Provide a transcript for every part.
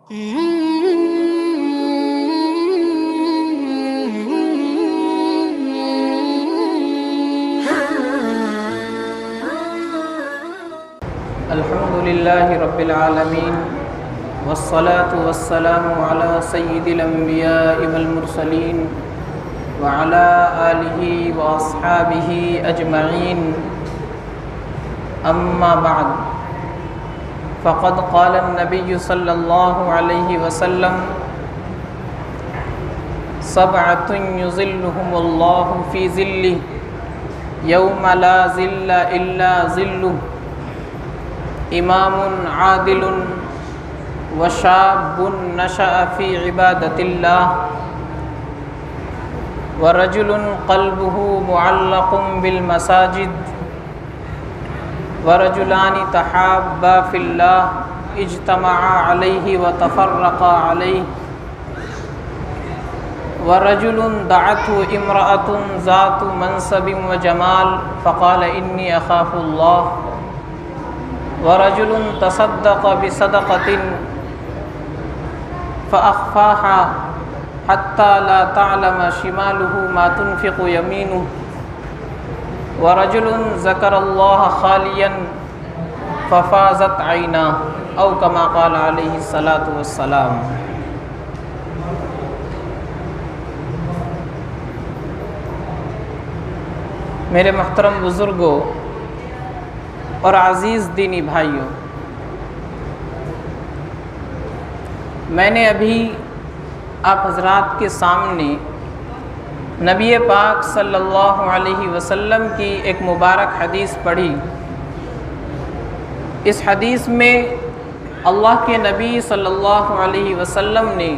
الحمد لله رب العالمين والصلاة والسلام على سيد الأنبياء والمرسلين وعلى آله وأصحابه أجمعين أما بعد فقد قال النبي صلى الله عليه وسلم سبعة يظلهم الله في ظله يوم لا ظل إلا ظله امام عادل وشاب نشأ في عبادة الله ورجل قلبه معلق بالمساجد ورجلان تحابا في الله اجتمعا عليه وتفرقا عليه ورجل دعته امرأة ذات منصب وجمال فقال إني أخاف الله ورجل تصدق بصدقة فأخفاها حتى لا تعلم شماله ما تنفق يمينه ورجل ذكر الله خاليا ففازت عيناه أو كما قال عليه الصلاة والسلام۔ میرے محترم بزرگوں اور عزیز دینی بھائیوں، میں نے ابھی آپ حضرات کے سامنے نبی پاک صلی اللہ علیہ وسلم کی ایک مبارک حدیث پڑھی۔ اس حدیث میں اللہ کے نبی صلی اللہ علیہ وسلم نے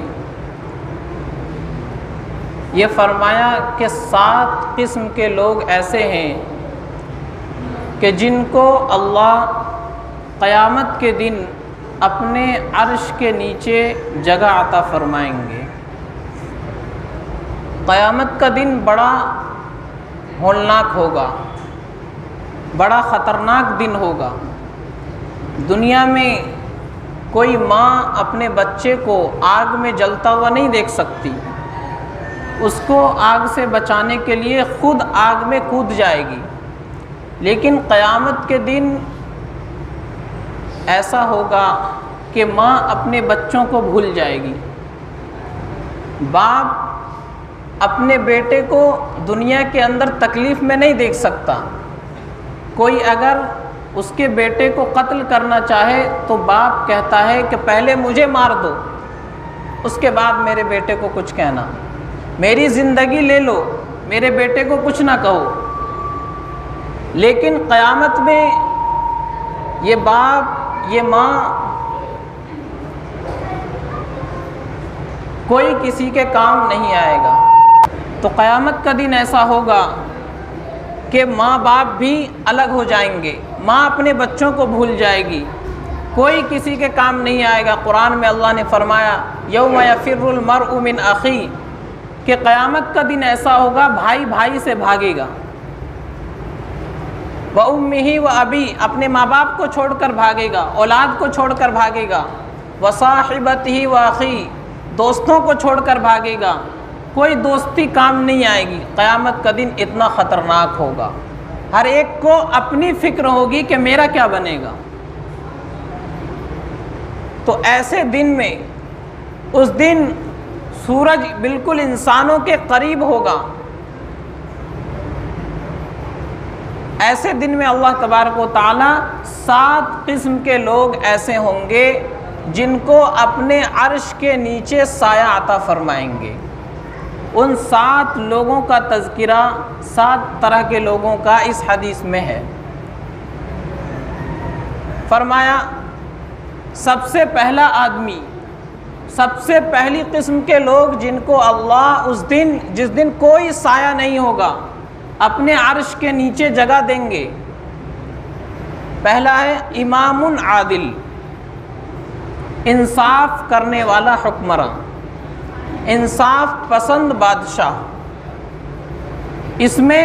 یہ فرمایا کہ 7 قسم کے لوگ ایسے ہیں کہ جن کو اللہ قیامت کے دن اپنے عرش کے نیچے جگہ عطا فرمائیں گے۔ قیامت کا دن بڑا ہولناک ہوگا، بڑا خطرناک دن ہوگا۔ دنیا میں کوئی ماں اپنے بچے کو آگ میں جلتا ہوا نہیں دیکھ سکتی، اس کو آگ سے بچانے کے لیے خود آگ میں کود جائے گی۔ لیکن قیامت کے دن ایسا ہوگا کہ ماں اپنے بچوں کو بھول جائے گی، باپ اپنے بیٹے کو دنیا کے اندر تکلیف میں نہیں دیکھ سکتا۔ کوئی اگر اس کے بیٹے کو قتل کرنا چاہے تو باپ کہتا ہے کہ پہلے مجھے مار دو، اس کے بعد میرے بیٹے کو کچھ کہنا، میری زندگی لے لو، میرے بیٹے کو کچھ نہ کہو۔ لیکن قیامت میں یہ باپ، یہ ماں، کوئی کسی کے کام نہیں آئے گا۔ تو قیامت کا دن ایسا ہوگا کہ ماں باپ بھی الگ ہو جائیں گے، ماں اپنے بچوں کو بھول جائے گی، کوئی کسی کے کام نہیں آئے گا۔ قرآن میں اللہ نے فرمایا یوم یفر المرء من اخیہ، کہ قیامت کا دن ایسا ہوگا بھائی بھائی سے بھاگے گا، وَأُمِّهِ وَأَبِيهِ، اپنے ماں باپ کو چھوڑ کر بھاگے گا، اولاد کو چھوڑ کر بھاگے گا، وَصَاحِبَتِهِ وَأَخِيهِ، دوستوں کو چھوڑ کر بھاگے گا، کوئی دوستی کام نہیں آئے گی۔ قیامت کا دن اتنا خطرناک ہوگا، ہر ایک کو اپنی فکر ہوگی کہ میرا کیا بنے گا۔ تو ایسے دن میں، اس دن سورج بالکل انسانوں کے قریب ہوگا۔ ایسے دن میں اللہ تبارک و تعالیٰ 7 قسم کے لوگ ایسے ہوں گے جن کو اپنے عرش کے نیچے سایہ عطا فرمائیں گے۔ ان 7 لوگوں کا تذکرہ 7 طرح کے لوگوں کا اس حدیث میں ہے۔ فرمایا سب سے پہلا آدمی، سب سے پہلی قسم کے لوگ جن کو اللہ اس دن، جس دن کوئی سایہ نہیں ہوگا، اپنے عرش کے نیچے جگہ دیں گے۔ پہلا ہے امام عادل، انصاف کرنے والا حکمراں، انصاف پسند بادشاہ۔ اس میں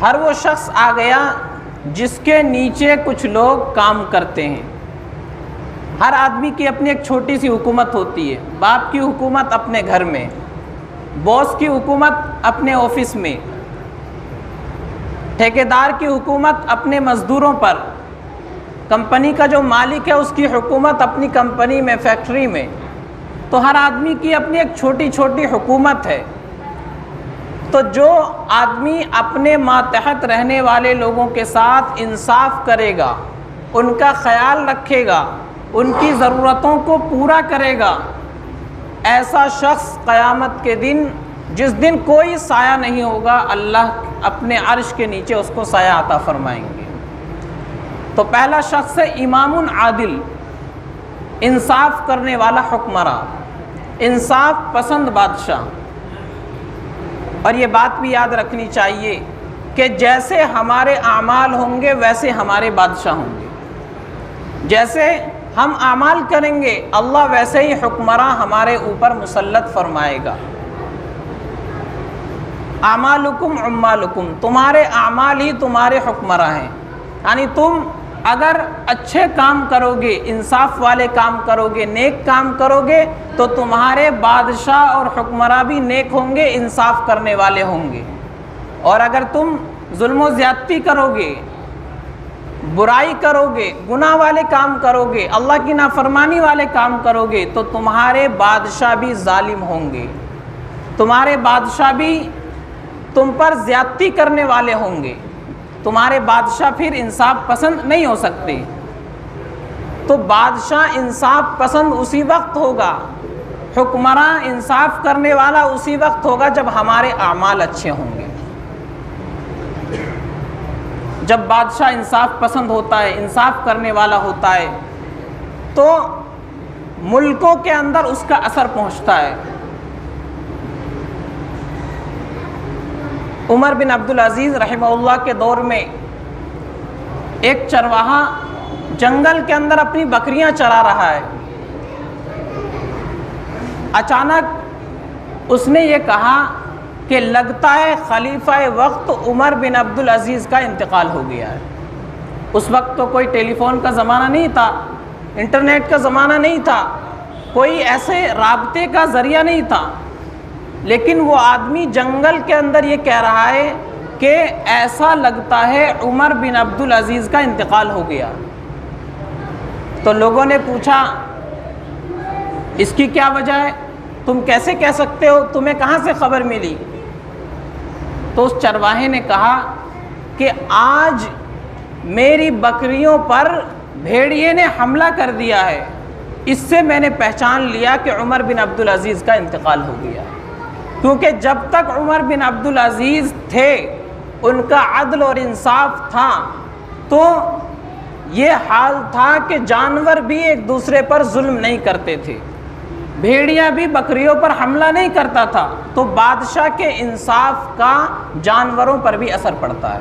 ہر وہ شخص آ گیا جس کے نیچے کچھ لوگ کام کرتے ہیں، ہر آدمی کی اپنی ایک چھوٹی سی حکومت ہوتی ہے، باپ کی حکومت اپنے گھر میں، باس کی حکومت اپنے آفس میں، ٹھیکیدار کی حکومت اپنے مزدوروں پر، کمپنی کا جو مالک ہے اس کی حکومت اپنی کمپنی میں، فیکٹری میں۔ تو ہر آدمی کی اپنی ایک چھوٹی چھوٹی حکومت ہے۔ تو جو آدمی اپنے ماتحت رہنے والے لوگوں کے ساتھ انصاف کرے گا، ان کا خیال رکھے گا، ان کی ضرورتوں کو پورا کرے گا، ایسا شخص قیامت کے دن، جس دن کوئی سایہ نہیں ہوگا، اللہ اپنے عرش کے نیچے اس کو سایہ عطا فرمائیں گے۔ تو پہلا شخص ہے امام عادل، انصاف کرنے والا حکمراں، انصاف پسند بادشاہ۔ اور یہ بات بھی یاد رکھنی چاہیے کہ جیسے ہمارے اعمال ہوں گے ویسے ہمارے بادشاہ ہوں گے، جیسے ہم اعمال کریں گے اللہ ویسے ہی حکمراں ہمارے اوپر مسلط فرمائے گا۔ اعمالکم عمالکم، تمہارے اعمال ہی تمہارے حکمراں ہیں، یعنی تم اگر اچھے کام کرو گے، انصاف والے کام کرو گے، نیک کام کرو گے، تو تمہارے بادشاہ اور حکمراں بھی نیک ہوں گے، انصاف کرنے والے ہوں گے۔ اور اگر تم ظلم و زیادتی کرو گے، برائی کرو گے، گناہ والے کام کرو گے، اللہ کی نافرمانی والے کام کرو گے، تو تمہارے بادشاہ بھی ظالم ہوں گے، تمہارے بادشاہ بھی تم پر زیادتی کرنے والے ہوں گے، تمہارے بادشاہ پھر انصاف پسند نہیں ہو سکتے۔ تو بادشاہ انصاف پسند اسی وقت ہوگا، حکمراں انصاف کرنے والا اسی وقت ہوگا جب ہمارے اعمال اچھے ہوں گے۔ جب بادشاہ انصاف پسند ہوتا ہے، انصاف کرنے والا ہوتا ہے، تو ملکوں کے اندر اس کا اثر پہنچتا ہے۔ عمر بن عبدالعزیز رحمہ اللہ کے دور میں ایک چرواہا جنگل کے اندر اپنی بکریاں چرا رہا ہے۔ اچانک اس نے یہ کہا کہ لگتا ہے خلیفہ وقت عمر بن عبدالعزیز کا انتقال ہو گیا ہے۔ اس وقت تو کوئی ٹیلی فون کا زمانہ نہیں تھا، انٹرنیٹ کا زمانہ نہیں تھا، کوئی ایسے رابطے کا ذریعہ نہیں تھا، لیکن وہ آدمی جنگل کے اندر یہ کہہ رہا ہے کہ ایسا لگتا ہے عمر بن عبدالعزیز کا انتقال ہو گیا۔ تو لوگوں نے پوچھا اس کی کیا وجہ ہے، تم کیسے کہہ سکتے ہو، تمہیں کہاں سے خبر ملی؟ تو اس چرواہے نے کہا کہ آج میری بکریوں پر بھیڑیے نے حملہ کر دیا ہے، اس سے میں نے پہچان لیا کہ عمر بن عبدالعزیز کا انتقال ہو گیا۔ کیونکہ جب تک عمر بن عبدالعزیز تھے، ان کا عدل اور انصاف تھا، تو یہ حال تھا کہ جانور بھی ایک دوسرے پر ظلم نہیں کرتے تھے، بھیڑیاں بھی بکریوں پر حملہ نہیں کرتا تھا۔ تو بادشاہ کے انصاف کا جانوروں پر بھی اثر پڑتا ہے۔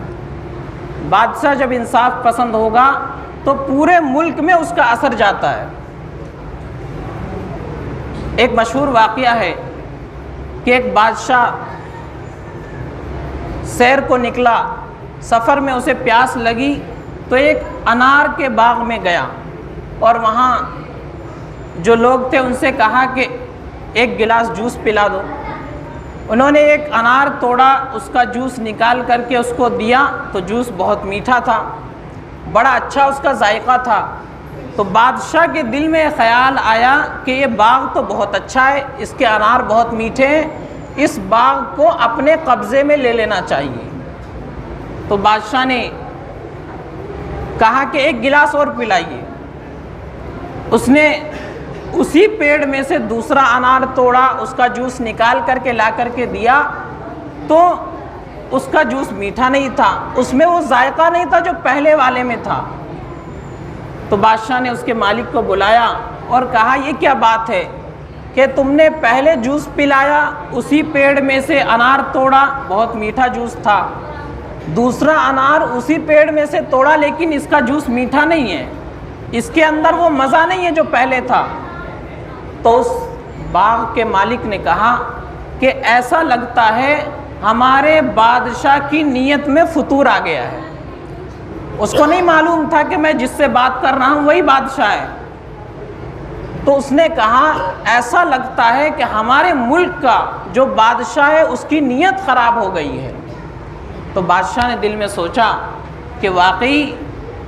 بادشاہ جب انصاف پسند ہوگا تو پورے ملک میں اس کا اثر جاتا ہے۔ ایک مشہور واقعہ ہے کہ ایک بادشاہ سیر کو نکلا، سفر میں اسے پیاس لگی تو ایک انار کے باغ میں گیا، اور وہاں جو لوگ تھے ان سے کہا کہ ایک گلاس جوس پلا دو۔ انہوں نے ایک انار توڑا، اس کا جوس نکال کر کے اس کو دیا تو جوس بہت میٹھا تھا، بڑا اچھا اس کا ذائقہ تھا۔ تو بادشاہ کے دل میں خیال آیا کہ یہ باغ تو بہت اچھا ہے، اس کے انار بہت میٹھے ہیں، اس باغ کو اپنے قبضے میں لے لینا چاہیے۔ تو بادشاہ نے کہا کہ ایک گلاس اور پلائیے۔ اس نے اسی پیڑ میں سے دوسرا انار توڑا، اس کا جوس نکال کر کے لا کر کے دیا تو اس کا جوس میٹھا نہیں تھا، اس میں وہ ذائقہ نہیں تھا جو پہلے والے میں تھا۔ تو بادشاہ نے اس کے مالک کو بلایا اور کہا یہ کیا بات ہے کہ تم نے پہلے جوس پلایا، اسی پیڑ میں سے انار توڑا، بہت میٹھا جوس تھا، دوسرا انار اسی پیڑ میں سے توڑا لیکن اس کا جوس میٹھا نہیں ہے، اس کے اندر وہ مزہ نہیں ہے جو پہلے تھا۔ تو اس باغ کے مالک نے کہا کہ ایسا لگتا ہے ہمارے بادشاہ کی نیت میں فطور آ گیا ہے، اس کو نہیں معلوم تھا کہ میں جس سے بات کر رہا ہوں وہی بادشاہ ہے۔ تو اس نے کہا ایسا لگتا ہے کہ ہمارے ملک کا جو بادشاہ ہے اس کی نیت خراب ہو گئی ہے۔ تو بادشاہ نے دل میں سوچا کہ واقعی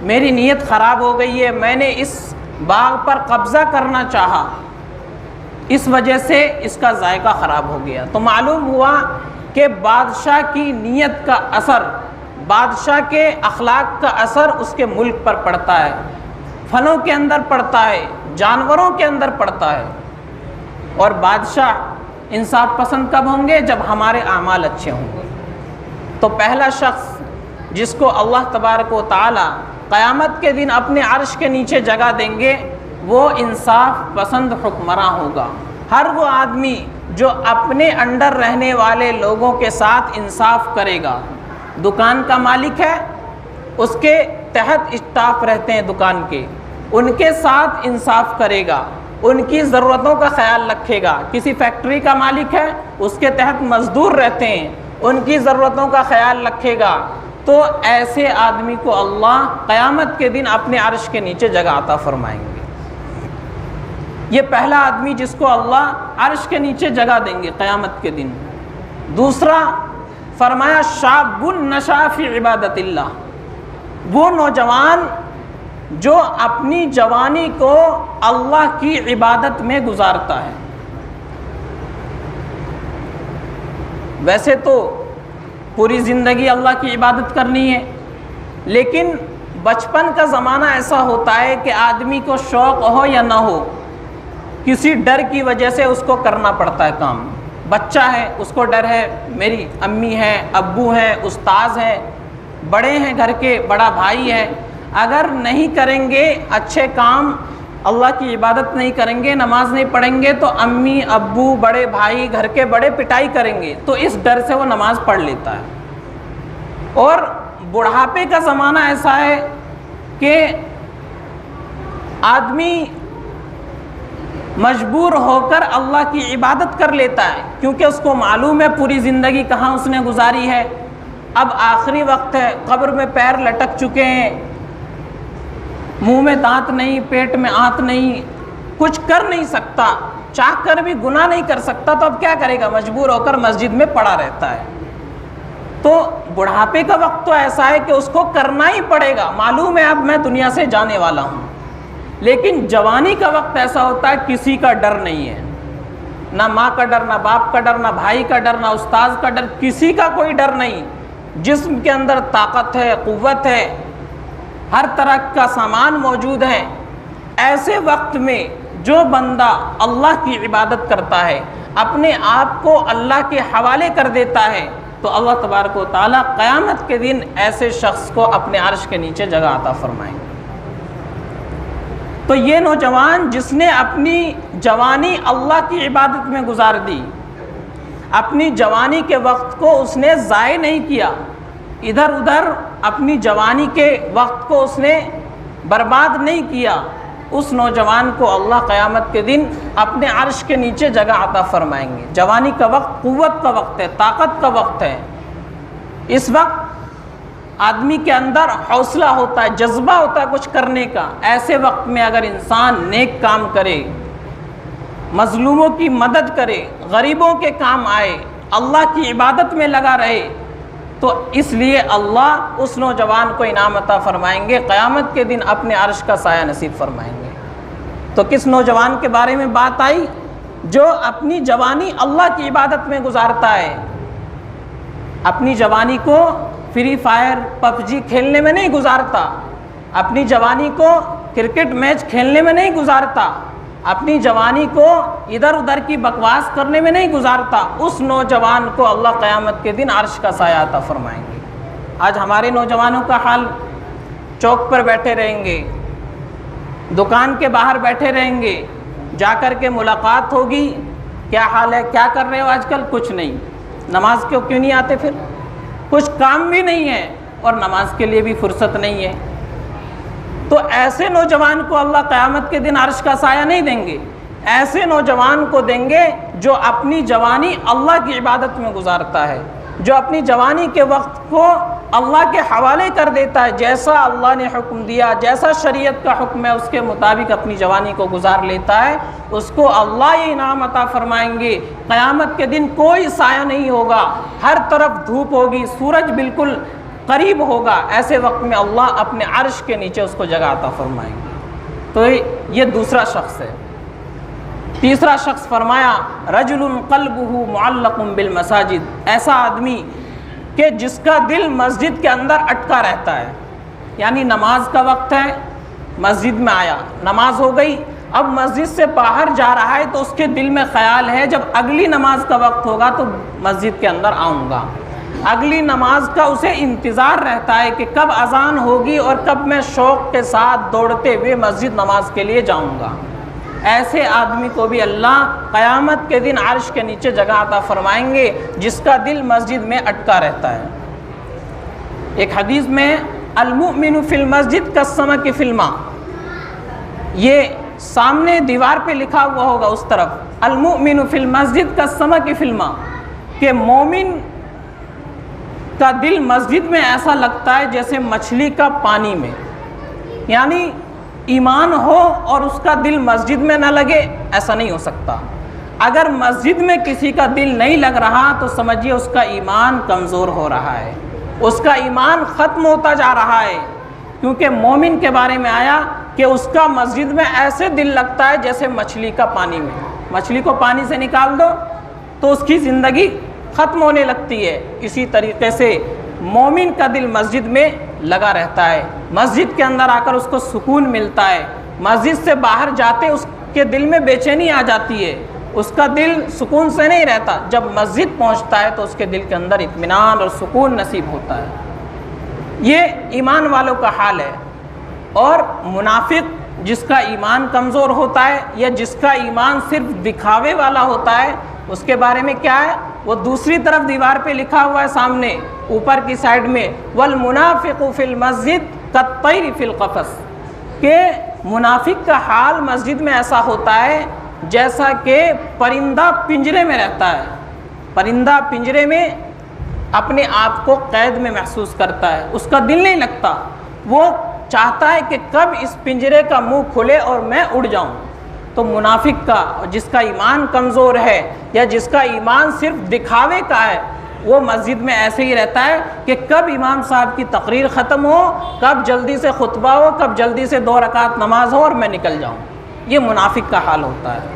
میری نیت خراب ہو گئی ہے، میں نے اس باغ پر قبضہ کرنا چاہا، اس وجہ سے اس کا ذائقہ خراب ہو گیا۔ تو معلوم ہوا کہ بادشاہ کی نیت کا اثر، بادشاہ کے اخلاق کا اثر اس کے ملک پر پڑتا ہے، پھلوں کے اندر پڑتا ہے، جانوروں کے اندر پڑتا ہے۔ اور بادشاہ انصاف پسند کب ہوں گے؟ جب ہمارے اعمال اچھے ہوں گے۔ تو پہلا شخص جس کو اللہ تبارک و تعالی قیامت کے دن اپنے عرش کے نیچے جگہ دیں گے وہ انصاف پسند حکمراں ہوگا۔ ہر وہ آدمی جو اپنے انڈر رہنے والے لوگوں کے ساتھ انصاف کرے گا، دکان کا مالک ہے، اس کے تحت اسٹاف رہتے ہیں دکان کے، ان کے ساتھ انصاف کرے گا، ان کی ضرورتوں کا خیال رکھے گا۔ کسی فیکٹری کا مالک ہے، اس کے تحت مزدور رہتے ہیں، ان کی ضرورتوں کا خیال رکھے گا۔ تو ایسے آدمی کو اللہ قیامت کے دن اپنے عرش کے نیچے جگہ عطا فرمائیں گے۔ یہ پہلا آدمی جس کو اللہ عرش کے نیچے جگہ دیں گے قیامت کے دن۔ دوسرا فرمایا شاب نشأ فی عبادت اللہ، وہ نوجوان جو اپنی جوانی کو اللہ کی عبادت میں گزارتا ہے۔ ویسے تو پوری زندگی اللہ کی عبادت کرنی ہے، لیکن بچپن کا زمانہ ایسا ہوتا ہے کہ آدمی کو شوق ہو یا نہ ہو، کسی ڈر کی وجہ سے اس کو کرنا پڑتا ہے کام۔ بچہ ہے، اس کو ڈر ہے، میری امی ہیں، ابو ہیں، استاذ ہیں، بڑے ہیں، گھر کے بڑا بھائی ہے، اگر نہیں کریں گے اچھے کام، اللہ کی عبادت نہیں کریں گے، نماز نہیں پڑھیں گے تو امی ابو بڑے بھائی گھر کے بڑے پٹائی کریں گے، تو اس ڈر سے وہ نماز پڑھ لیتا ہے۔ اور بڑھاپے کا زمانہ ایسا ہے کہ آدمی مجبور ہو کر اللہ کی عبادت کر لیتا ہے، کیونکہ اس کو معلوم ہے پوری زندگی کہاں اس نے گزاری ہے، اب آخری وقت ہے، قبر میں پیر لٹک چکے ہیں، منہ میں دانت نہیں، پیٹ میں آنت نہیں، کچھ کر نہیں سکتا، چاہ کر بھی گناہ نہیں کر سکتا، تو اب کیا کرے گا؟ مجبور ہو کر مسجد میں پڑا رہتا ہے۔ تو بڑھاپے کا وقت تو ایسا ہے کہ اس کو کرنا ہی پڑے گا، معلوم ہے اب میں دنیا سے جانے والا ہوں۔ لیکن جوانی کا وقت ایسا ہوتا ہے کسی کا ڈر نہیں ہے، نہ ماں کا ڈر، نہ باپ کا ڈر، نہ بھائی کا ڈر، نہ استاذ کا ڈر، کسی کا کوئی ڈر نہیں، جسم کے اندر طاقت ہے، قوت ہے، ہر طرح کا سامان موجود ہے۔ ایسے وقت میں جو بندہ اللہ کی عبادت کرتا ہے، اپنے آپ کو اللہ کے حوالے کر دیتا ہے، تو اللہ تبارک و تعالیٰ قیامت کے دن ایسے شخص کو اپنے عرش کے نیچے جگہ عطا فرمائیں گے۔ تو یہ نوجوان جس نے اپنی جوانی اللہ کی عبادت میں گزار دی، اپنی جوانی کے وقت کو اس نے ضائع نہیں کیا، ادھر ادھر اپنی جوانی کے وقت کو اس نے برباد نہیں کیا، اس نوجوان کو اللہ قیامت کے دن اپنے عرش کے نیچے جگہ عطا فرمائیں گے۔ جوانی کا وقت قوت کا وقت ہے، طاقت کا وقت ہے، اس وقت آدمی کے اندر حوصلہ ہوتا ہے، جذبہ ہوتا ہے کچھ کرنے کا۔ ایسے وقت میں اگر انسان نیک کام کرے، مظلوموں کی مدد کرے، غریبوں کے کام آئے، اللہ کی عبادت میں لگا رہے، تو اس لیے اللہ اس نوجوان کو انعام عطا فرمائیں گے، قیامت کے دن اپنے عرش کا سایہ نصیب فرمائیں گے۔ تو کس نوجوان کے بارے میں بات آئی؟ جو اپنی جوانی اللہ کی عبادت میں گزارتا ہے، اپنی جوانی کو فری فائر پب جی کھیلنے میں نہیں گزارتا، اپنی جوانی کو کرکٹ میچ کھیلنے میں نہیں گزارتا، اپنی جوانی کو ادھر ادھر کی بکواس کرنے میں نہیں گزارتا، اس نوجوان کو اللہ قیامت کے دن عرش کا سایہ عطا فرمائیں گے۔ آج ہمارے نوجوانوں کا حال، چوک پر بیٹھے رہیں گے، دکان کے باہر بیٹھے رہیں گے، جا کر کے ملاقات ہوگی، کیا حال ہے، کیا کر رہے ہو آج کل؟ کچھ نہیں۔ نماز کیوں نہیں آتے؟ پھر کچھ کام بھی نہیں ہے اور نماز کے لیے بھی فرصت نہیں ہے۔ تو ایسے نوجوان کو اللہ قیامت کے دن عرش کا سایہ نہیں دیں گے، ایسے نوجوان کو دیں گے جو اپنی جوانی اللہ کی عبادت میں گزارتا ہے، جو اپنی جوانی کے وقت کو اللہ کے حوالے کر دیتا ہے، جیسا اللہ نے حکم دیا، جیسا شریعت کا حکم ہے اس کے مطابق اپنی جوانی کو گزار لیتا ہے، اس کو اللہ یہ انعام عطا فرمائیں گے۔ قیامت کے دن کوئی سایہ نہیں ہوگا، ہر طرف دھوپ ہوگی، سورج بالکل قریب ہوگا، ایسے وقت میں اللہ اپنے عرش کے نیچے اس کو جگہ عطا فرمائیں گے۔ تو یہ دوسرا شخص ہے۔ تیسرا شخص فرمایا رجل قلبہ معلق بالمساجد، ایسا آدمی کہ جس کا دل مسجد کے اندر اٹکا رہتا ہے، یعنی نماز کا وقت ہے، مسجد میں آیا، نماز ہو گئی، اب مسجد سے باہر جا رہا ہے تو اس کے دل میں خیال ہے جب اگلی نماز کا وقت ہوگا تو مسجد کے اندر آؤں گا، اگلی نماز کا اسے انتظار رہتا ہے کہ کب اذان ہوگی اور کب میں شوق کے ساتھ دوڑتے ہوئے مسجد نماز کے لیے جاؤں گا۔ ایسے آدمی کو بھی اللہ قیامت کے دن عرش کے نیچے جگہ عطا فرمائیں گے، جس کا دل مسجد میں اٹکا رہتا ہے۔ ایک حدیث میں المؤمن فی المسجد کالسمک فی الماء، یہ سامنے دیوار پہ لکھا ہوا ہوگا اس طرف، المؤمن فی المسجد کالسمک فی الماء، کہ مومن کا دل مسجد میں ایسا لگتا ہے جیسے مچھلی کا پانی میں، یعنی ایمان ہو اور اس کا دل مسجد میں نہ لگے، ایسا نہیں ہو سکتا۔ اگر مسجد میں کسی کا دل نہیں لگ رہا تو سمجھیے اس کا ایمان کمزور ہو رہا ہے، اس کا ایمان ختم ہوتا جا رہا ہے، کیونکہ مومن کے بارے میں آیا کہ اس کا مسجد میں ایسے دل لگتا ہے جیسے مچھلی کا پانی میں، مچھلی کو پانی سے نکال دو تو اس کی زندگی ختم ہونے لگتی ہے، اسی طریقے سے مومن کا دل مسجد میں لگا رہتا ہے، مسجد کے اندر آ کر اس کو سکون ملتا ہے، مسجد سے باہر جاتے اس کے دل میں بے چینی آ جاتی ہے، اس کا دل سکون سے نہیں رہتا، جب مسجد پہنچتا ہے تو اس کے دل کے اندر اطمینان اور سکون نصیب ہوتا ہے۔ یہ ایمان والوں کا حال ہے۔ اور منافق جس کا ایمان کمزور ہوتا ہے یا جس کا ایمان صرف دکھاوے والا ہوتا ہے، اس کے بارے میں کیا ہے؟ وہ دوسری طرف دیوار پہ لکھا ہوا ہے سامنے اوپر کی سائڈ میں والمنافق فی المسجد کالطیر فی القفص، کہ منافق کا حال مسجد میں ایسا ہوتا ہے جیسا کہ پرندہ پنجرے میں رہتا ہے، پرندہ پنجرے میں اپنے آپ کو قید میں محسوس کرتا ہے، اس کا دل نہیں لگتا، وہ چاہتا ہے کہ کب اس پنجرے کا منہ کھلے اور میں اڑ جاؤں۔ تو منافق کا، جس کا ایمان کمزور ہے یا جس کا ایمان صرف دکھاوے کا ہے، وہ مسجد میں ایسے ہی رہتا ہے کہ کب امام صاحب کی تقریر ختم ہو، کب جلدی سے خطبہ ہو، کب جلدی سے 2 رکعت نماز ہو اور میں نکل جاؤں۔ یہ منافق کا حال ہوتا ہے۔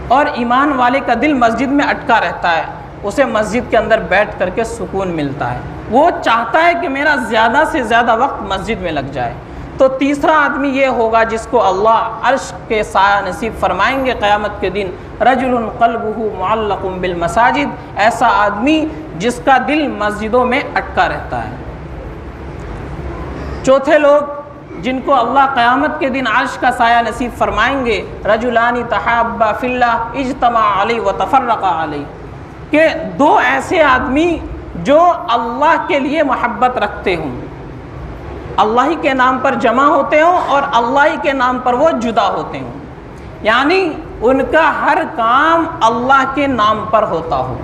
اور ایمان والے کا دل مسجد میں اٹکا رہتا ہے، اسے مسجد کے اندر بیٹھ کر کے سکون ملتا ہے، وہ چاہتا ہے کہ میرا زیادہ سے زیادہ وقت مسجد میں لگ جائے۔ تو تیسرا آدمی یہ ہوگا جس کو اللہ عرش کے سایہ نصیب فرمائیں گے قیامت کے دن، رجل قلبہ معلق بالمساجد، ایسا آدمی جس کا دل مسجدوں میں اٹکا رہتا ہے۔ چوتھے لوگ جن کو اللہ قیامت کے دن عرش کا سایہ نصیب فرمائیں گے، رجلان تحابا فی اللہ اجتمع علیہ وتفرقا علیہ، کہ 2 ایسے آدمی جو اللہ کے لیے محبت رکھتے ہوں، اللہ ہی کے نام پر جمع ہوتے ہوں اور اللہ ہی کے نام پر وہ جدا ہوتے ہوں، یعنی ان کا ہر کام اللہ کے نام پر ہوتا ہو،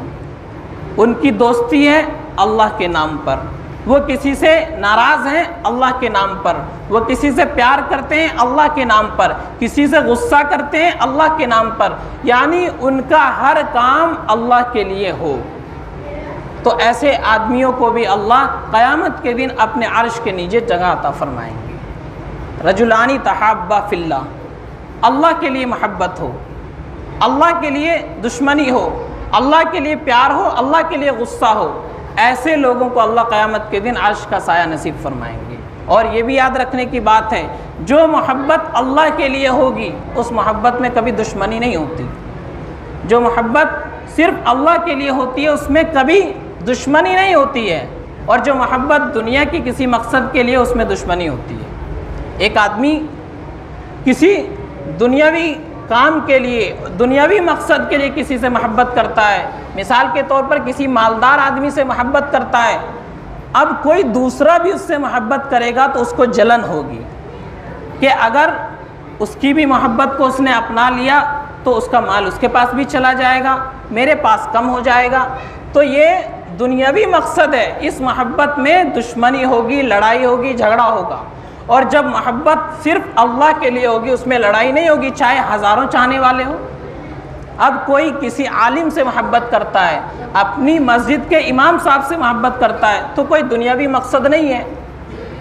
ان کی دوستی ہے اللہ کے نام پر، وہ کسی سے ناراض ہیں اللہ کے نام پر، وہ کسی سے پیار کرتے ہیں اللہ کے نام پر، کسی سے غصہ کرتے ہیں اللہ کے نام پر، یعنی ان کا ہر کام اللہ کے لیے ہو۔ تو ایسے آدمیوں کو بھی اللہ قیامت کے دن اپنے عرش کے نیچے جگہ عطا فرمائیں گے۔ رجلان تحابا فی اللہ، اللہ کے لیے محبت ہو، اللہ کے لیے دشمنی ہو، اللہ کے لیے پیار ہو، اللہ کے لیے غصہ ہو، ایسے لوگوں کو اللہ قیامت کے دن عرش کا سایہ نصیب فرمائیں گے۔ اور یہ بھی یاد رکھنے کی بات ہے، جو محبت اللہ کے لیے ہوگی اس محبت میں کبھی دشمنی نہیں ہوتی، جو محبت صرف اللہ کے لیے ہوتی ہے اس میں کبھی دشمنی نہیں ہوتی ہے، اور جو محبت دنیا کی کسی مقصد کے لیے اس میں دشمنی ہوتی ہے۔ ایک آدمی کسی دنیاوی کام کے لیے، دنیاوی مقصد کے لیے کسی سے محبت کرتا ہے، مثال کے طور پر کسی مالدار آدمی سے محبت کرتا ہے، اب کوئی دوسرا بھی اس سے محبت کرے گا تو اس کو جلن ہوگی کہ اگر اس کی بھی محبت کو اس نے اپنا لیا تو اس کا مال اس کے پاس بھی چلا جائے گا، میرے پاس کم ہو جائے گا۔ تو یہ دنیاوی مقصد ہے، اس محبت میں دشمنی ہوگی، لڑائی ہوگی، جھگڑا ہوگا. اور جب محبت صرف اللہ کے لیے ہوگی اس میں لڑائی نہیں ہوگی، چاہے ہزاروں چاہنے والے ہوں. اب کوئی کسی عالم سے محبت کرتا ہے، اپنی مسجد کے امام صاحب سے محبت کرتا ہے تو کوئی دنیاوی مقصد نہیں ہے.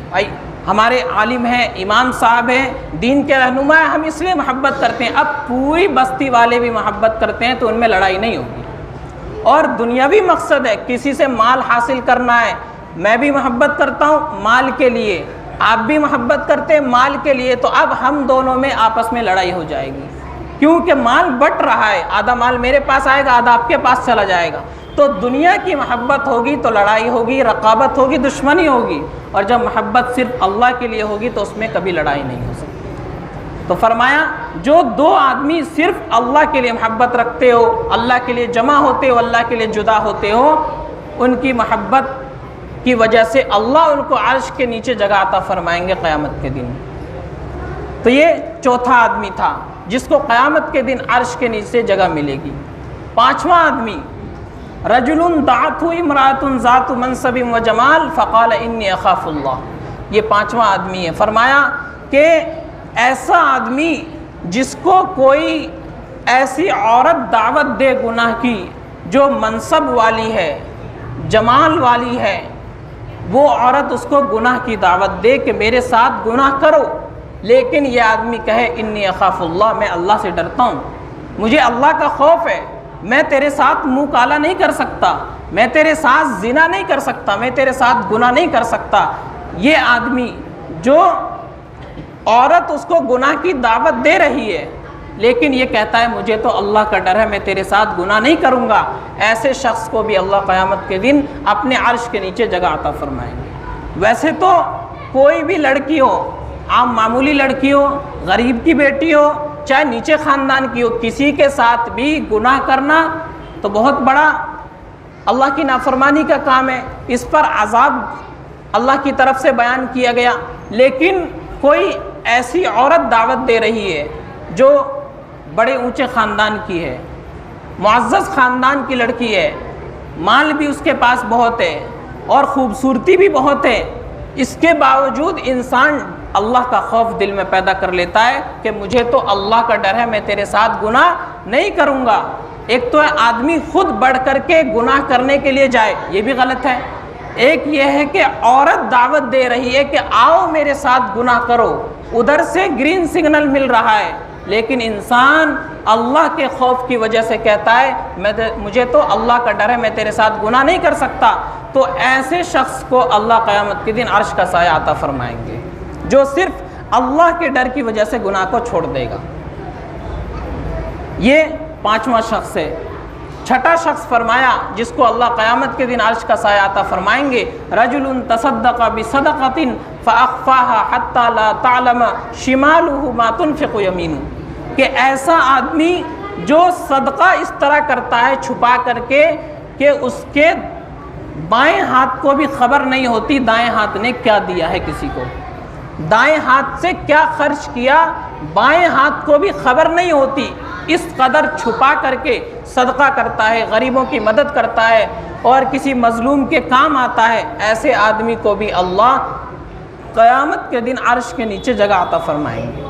بھائی ہمارے عالم ہیں، امام صاحب ہیں، دین کے رہنما ہیں، ہم اس لیے محبت کرتے ہیں. اب پوری بستی والے بھی محبت کرتے ہیں تو ان میں لڑائی نہیں ہوگی. اور دنیاوی مقصد ہے، کسی سے مال حاصل کرنا ہے، میں بھی محبت کرتا ہوں مال کے لیے، آپ بھی محبت کرتے ہیں مال کے لیے، تو اب ہم دونوں میں آپس میں لڑائی ہو جائے گی، کیونکہ مال بٹ رہا ہے، آدھا مال میرے پاس آئے گا، آدھا آپ کے پاس چلا جائے گا. تو دنیا کی محبت ہوگی تو لڑائی ہوگی، رقابت ہوگی، دشمنی ہوگی. اور جب محبت صرف اللہ کے لیے ہوگی تو اس میں کبھی لڑائی نہیں ہو سکتی. تو فرمایا جو دو آدمی صرف اللہ کے لیے محبت رکھتے ہو، اللہ کے لیے جمع ہوتے ہو، اللہ کے لیے جدا ہوتے ہو، ان کی محبت کی وجہ سے اللہ ان کو عرش کے نیچے جگہ عطا فرمائیں گے قیامت کے دن. تو یہ چوتھا آدمی تھا جس کو قیامت کے دن عرش کے نیچے جگہ ملے گی. پانچواں آدمی رجل دعته امرأة ذات منصب و جمال فقال انی اخاف اللہ. یہ پانچواں آدمی ہے. فرمایا کہ ایسا آدمی جس کو کوئی ایسی عورت دعوت دے گناہ کی جو منصب والی ہے، جمال والی ہے، وہ عورت اس کو گناہ کی دعوت دے کہ میرے ساتھ گناہ کرو، لیکن یہ آدمی کہے انی اخاف اللہ، میں اللہ سے ڈرتا ہوں، مجھے اللہ کا خوف ہے، میں تیرے ساتھ منہ کالا نہیں کر سکتا، میں تیرے ساتھ زنا نہیں کر سکتا، میں تیرے ساتھ گناہ نہیں کر سکتا. یہ آدمی جو عورت اس کو گناہ کی دعوت دے رہی ہے لیکن یہ کہتا ہے مجھے تو اللہ کا ڈر ہے، میں تیرے ساتھ گناہ نہیں کروں گا، ایسے شخص کو بھی اللہ قیامت کے دن اپنے عرش کے نیچے جگہ عطا فرمائیں گے. ویسے تو کوئی بھی لڑکی ہو، عام معمولی لڑکی ہو، غریب کی بیٹی ہو، چاہے نیچے خاندان کی ہو، کسی کے ساتھ بھی گناہ کرنا تو بہت بڑا اللہ کی نافرمانی کا کام ہے، اس پر عذاب اللہ کی طرف سے بیان کیا گیا. لیکن کوئی ایسی عورت دعوت دے رہی ہے جو بڑے اونچے خاندان کی ہے، معزز خاندان کی لڑکی ہے، مال بھی اس کے پاس بہت ہے اور خوبصورتی بھی بہت ہے، اس کے باوجود انسان اللہ کا خوف دل میں پیدا کر لیتا ہے کہ مجھے تو اللہ کا ڈر ہے، میں تیرے ساتھ گناہ نہیں کروں گا. ایک تو آدمی خود بڑھ کر کے گناہ کرنے کے لیے جائے، یہ بھی غلط ہے. ایک یہ ہے کہ عورت دعوت دے رہی ہے کہ آؤ میرے ساتھ گناہ کرو، ادھر سے گرین سگنل مل رہا ہے، لیکن انسان اللہ کے خوف کی وجہ سے کہتا ہے مجھے تو اللہ کا ڈر ہے، میں تیرے ساتھ گناہ نہیں کر سکتا. تو ایسے شخص کو اللہ قیامت کے دن عرش کا سایہ عطا فرمائیں گے جو صرف اللہ کے ڈر کی وجہ سے گناہ کو چھوڑ دے گا. یہ پانچواں شخص ہے. چھٹا شخص فرمایا جس کو اللہ قیامت کے دن عرش کا سایہ عطا فرمائیں گے رجل تصدق بصدقۃ فاخفاها حتى لا تعلم شماله ما تنفق يمينه. کہ ایسا آدمی جو صدقہ اس طرح کرتا ہے چھپا کر کے کہ اس کے بائیں ہاتھ کو بھی خبر نہیں ہوتی دائیں ہاتھ نے کیا دیا ہے کسی کو، دائیں ہاتھ سے کیا خرچ کیا بائیں ہاتھ کو بھی خبر نہیں ہوتی، اس قدر چھپا کر کے صدقہ کرتا ہے، غریبوں کی مدد کرتا ہے اور کسی مظلوم کے کام آتا ہے. ایسے آدمی کو بھی اللہ قیامت کے دن عرش کے نیچے جگہ عطا فرمائیں گے.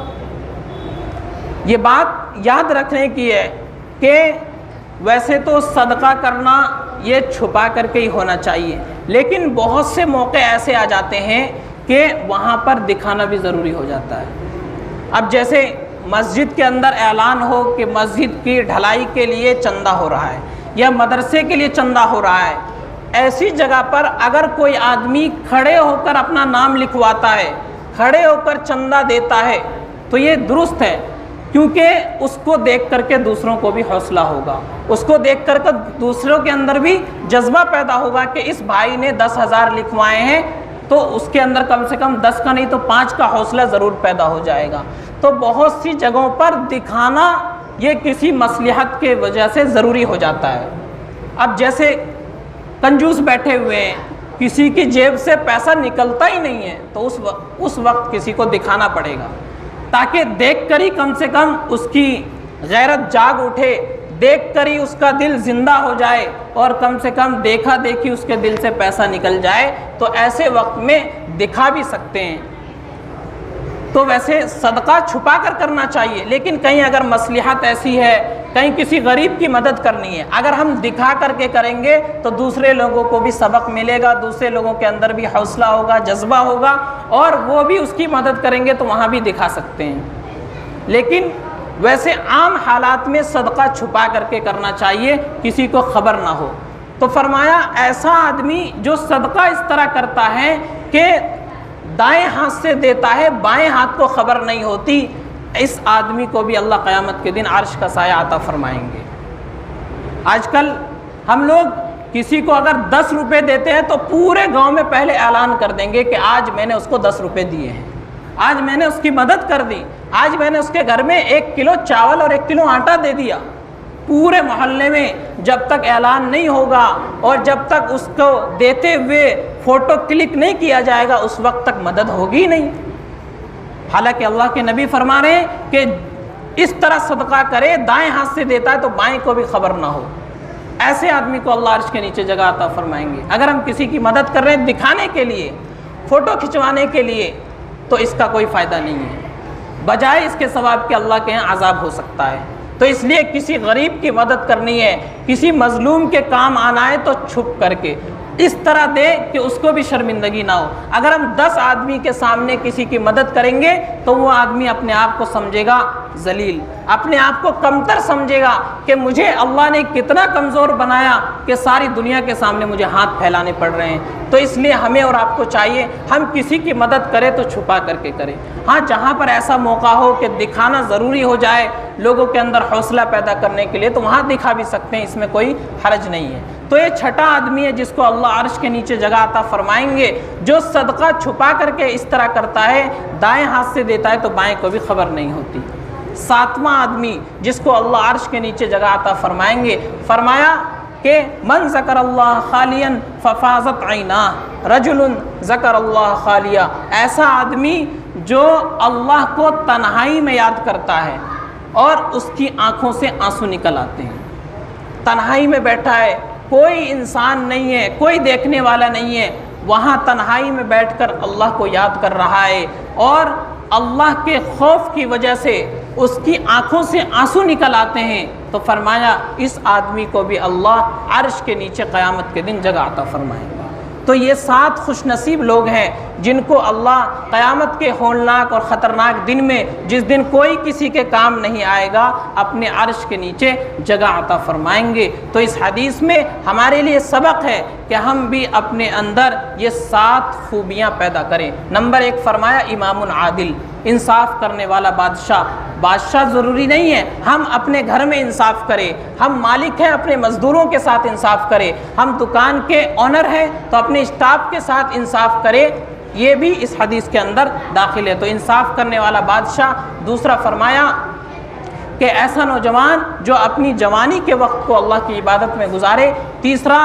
یہ بات یاد رکھنے کی ہے کہ ویسے تو صدقہ کرنا یہ چھپا کر کے ہی ہونا چاہیے، لیکن بہت سے موقع ایسے آ جاتے ہیں کہ وہاں پر دکھانا بھی ضروری ہو جاتا ہے. اب جیسے مسجد کے اندر اعلان ہو کہ مسجد کی ڈھلائی کے لیے چندہ ہو رہا ہے یا مدرسے کے لیے چندہ ہو رہا ہے، ایسی جگہ پر اگر کوئی آدمی کھڑے ہو کر اپنا نام لکھواتا ہے، کھڑے ہو کر چندہ دیتا ہے تو یہ درست ہے، کیونکہ اس کو دیکھ کر کے دوسروں کو بھی حوصلہ ہوگا، اس کو دیکھ کر کے دوسروں کے اندر بھی جذبہ پیدا ہوگا کہ اس بھائی نے 10,000 لکھوائے ہیں تو اس کے اندر کم سے کم 10 کا نہیں تو 5 کا حوصلہ ضرور پیدا ہو جائے گا. تو بہت سی جگہوں پر دکھانا یہ کسی مصلحت کے وجہ سے ضروری ہو جاتا ہے. اب جیسے کنجوس بیٹھے ہوئے ہیں، کسی کی جیب سے پیسہ نکلتا ہی نہیں ہے تو اس وقت کسی کو دکھانا پڑے گا تاکہ دیکھ کر ہی کم سے کم اس کی غیرت جاگ اٹھے، دیکھ کر ہی اس کا دل زندہ ہو جائے اور کم سے کم دیکھا دیکھی اس کے دل سے پیسہ نکل جائے تو ایسے وقت میں دکھا بھی سکتے ہیں، تو ویسے صدقہ چھپا کر کرنا چاہیے، لیکن کہیں اگر مصلحت ایسی ہے، کہیں کسی غریب کی مدد کرنی ہے، اگر ہم دکھا کر کے کریں گے تو دوسرے لوگوں کو بھی سبق ملے گا، دوسرے لوگوں کے اندر بھی حوصلہ ہوگا، جذبہ ہوگا، اور وہ بھی اس کی مدد کریں گے تو وہاں بھی دکھا سکتے ہیں۔ لیکن ویسے عام حالات میں صدقہ چھپا کر کے کرنا چاہیے، کسی کو خبر نہ ہو۔ تو فرمایا ایسا آدمی جو صدقہ اس طرح کرتا ہے کہ دائیں ہاتھ سے دیتا ہے، بائیں ہاتھ کو خبر نہیں ہوتی، اس آدمی کو بھی اللہ قیامت کے دن عرش کا سایہ عطا فرمائیں گے۔ آج کل ہم لوگ کسی کو اگر 10 روپے دیتے ہیں تو پورے گاؤں میں پہلے اعلان کر دیں گے کہ آج میں نے اس کو 10 روپے دیے ہیں، آج میں نے اس کی مدد کر دی، آج میں نے اس کے گھر میں 1 کلو چاول اور 1 کلو آٹا دے دیا۔ پورے محلے میں جب تک اعلان نہیں ہوگا اور جب تک اس کو دیتے ہوئے فوٹو کلک نہیں کیا جائے گا اس وقت تک مدد ہوگی نہیں۔ حالانکہ اللہ کے نبی فرما رہے ہیں کہ اس طرح صدقہ کرے، دائیں ہاتھ سے دیتا ہے تو بائیں کو بھی خبر نہ ہو، ایسے آدمی کو اللہ عرش کے نیچے جگہ عطا فرمائیں گے۔ اگر ہم کسی کی مدد کر رہے ہیں دکھانے کے لیے، فوٹو کھنچوانے کے لیے، تو اس کا کوئی فائدہ نہیں ہے، بجائے اس کے ثواب کے اللہ کے یہاں عذاب ہو سکتا ہے۔ تو اس لیے کسی غریب کی مدد کرنی ہے، کسی مظلوم کے کام آنا ہے تو چھپ کر کے اس طرح دے کہ اس کو بھی شرمندگی نہ ہو۔ اگر ہم 10 آدمی کے سامنے کسی کی مدد کریں گے تو وہ آدمی اپنے آپ کو سمجھے گا ذلیل، اپنے آپ کو کمتر سمجھے گا کہ مجھے اللہ نے کتنا کمزور بنایا کہ ساری دنیا کے سامنے مجھے ہاتھ پھیلانے پڑ رہے ہیں۔ تو اس لیے ہمیں اور آپ کو چاہیے ہم کسی کی مدد کریں تو چھپا کر کے کریں۔ ہاں جہاں پر ایسا موقع ہو کہ دکھانا ضروری ہو جائے لوگوں کے اندر حوصلہ پیدا کرنے کے لیے تو وہاں دکھا بھی سکتے ہیں، اس میں کوئی حرج نہیں ہے۔ تو یہ چھٹا آدمی ہے جس کو اللہ عرش کے نیچے جگہ عطا فرمائیں گے، جو صدقہ چھپا کر کے اس طرح کرتا ہے، دائیں ہاتھ سے دیتا ہے تو بائیں کو بھی خبر نہیں ہوتی۔ 7واں آدمی جس کو اللہ عرش کے نیچے جگہ عطا فرمائیں گے، فرمایا کہ من ذکر اللہ خالیا ففاضت عیناہ، رجل ذکر اللہ خالیہ، ایسا آدمی جو اللہ کو تنہائی میں یاد کرتا ہے اور اس کی آنکھوں سے آنسو نکل آتے ہیں۔ تنہائی میں بیٹھا ہے، کوئی انسان نہیں ہے، کوئی دیکھنے والا نہیں ہے، وہاں تنہائی میں بیٹھ کر اللہ کو یاد کر رہا ہے اور اللہ کے خوف کی وجہ سے اس کی آنکھوں سے آنسو نکل آتے ہیں، تو فرمایا اس آدمی کو بھی اللہ عرش کے نیچے قیامت کے دن جگہ عطا فرمائے گا۔ تو یہ 7 خوش نصیب لوگ ہیں جن کو اللہ قیامت کے ہولناک اور خطرناک دن میں، جس دن کوئی کسی کے کام نہیں آئے گا، اپنے عرش کے نیچے جگہ عطا فرمائیں گے۔ تو اس حدیث میں ہمارے لیے سبق ہے کہ ہم بھی اپنے اندر یہ 7 خوبیاں پیدا کریں۔ نمبر 1 فرمایا امام عادل، انصاف کرنے والا بادشاہ۔ بادشاہ ضروری نہیں ہے ہم اپنے گھر میں انصاف کریں، ہم مالک ہیں اپنے مزدوروں کے ساتھ انصاف کریں، ہم دکان کے اونر ہیں تو اپنے اسٹاف کے ساتھ انصاف کریں، یہ بھی اس حدیث کے اندر داخل ہے۔ تو انصاف کرنے والا بادشاہ۔ دوسرا فرمایا کہ ایسا نوجوان جو اپنی جوانی کے وقت کو اللہ کی عبادت میں گزارے۔ تیسرا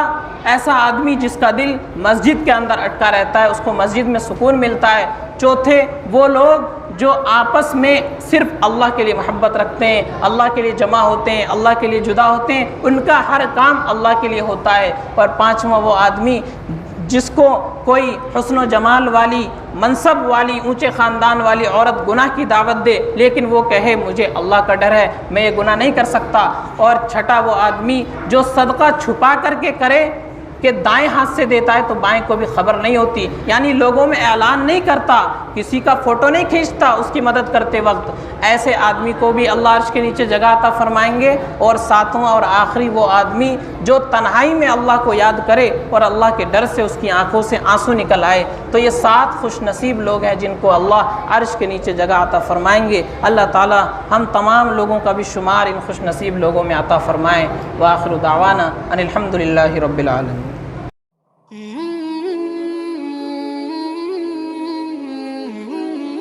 ایسا آدمی جس کا دل مسجد کے اندر اٹکا رہتا ہے، اس کو مسجد میں سکون ملتا ہے۔ چوتھے وہ لوگ جو آپس میں صرف اللہ کے لیے محبت رکھتے ہیں، اللہ کے لیے جمع ہوتے ہیں، اللہ کے لیے جدا ہوتے ہیں، ان کا ہر کام اللہ کے لیے ہوتا ہے۔ اور 5واں وہ آدمی جس کو کوئی حسن و جمال والی، منصب والی، اونچے خاندان والی عورت گناہ کی دعوت دے لیکن وہ کہے مجھے اللہ کا ڈر ہے، میں یہ گناہ نہیں کر سکتا۔ اور چھٹا وہ آدمی جو صدقہ چھپا کر کے کرے کہ دائیں ہاتھ سے دیتا ہے تو بائیں کو بھی خبر نہیں ہوتی، یعنی لوگوں میں اعلان نہیں کرتا، کسی کا فوٹو نہیں کھینچتا اس کی مدد کرتے وقت، ایسے آدمی کو بھی اللہ عرش کے نیچے جگہ عطا فرمائیں گے۔ اور 7واں اور آخری وہ آدمی جو تنہائی میں اللہ کو یاد کرے اور اللہ کے ڈر سے اس کی آنکھوں سے آنسو نکل آئے۔ تو یہ 7 خوش نصیب لوگ ہیں جن کو اللہ عرش کے نیچے جگہ عطا فرمائیں گے۔ اللہ تعالی ہم تمام لوگوں کا بھی شمار ان خوش نصیب لوگوں میں عطا فرمائیں۔ وآخر دعوانا ان الحمد للہ رب العالمین۔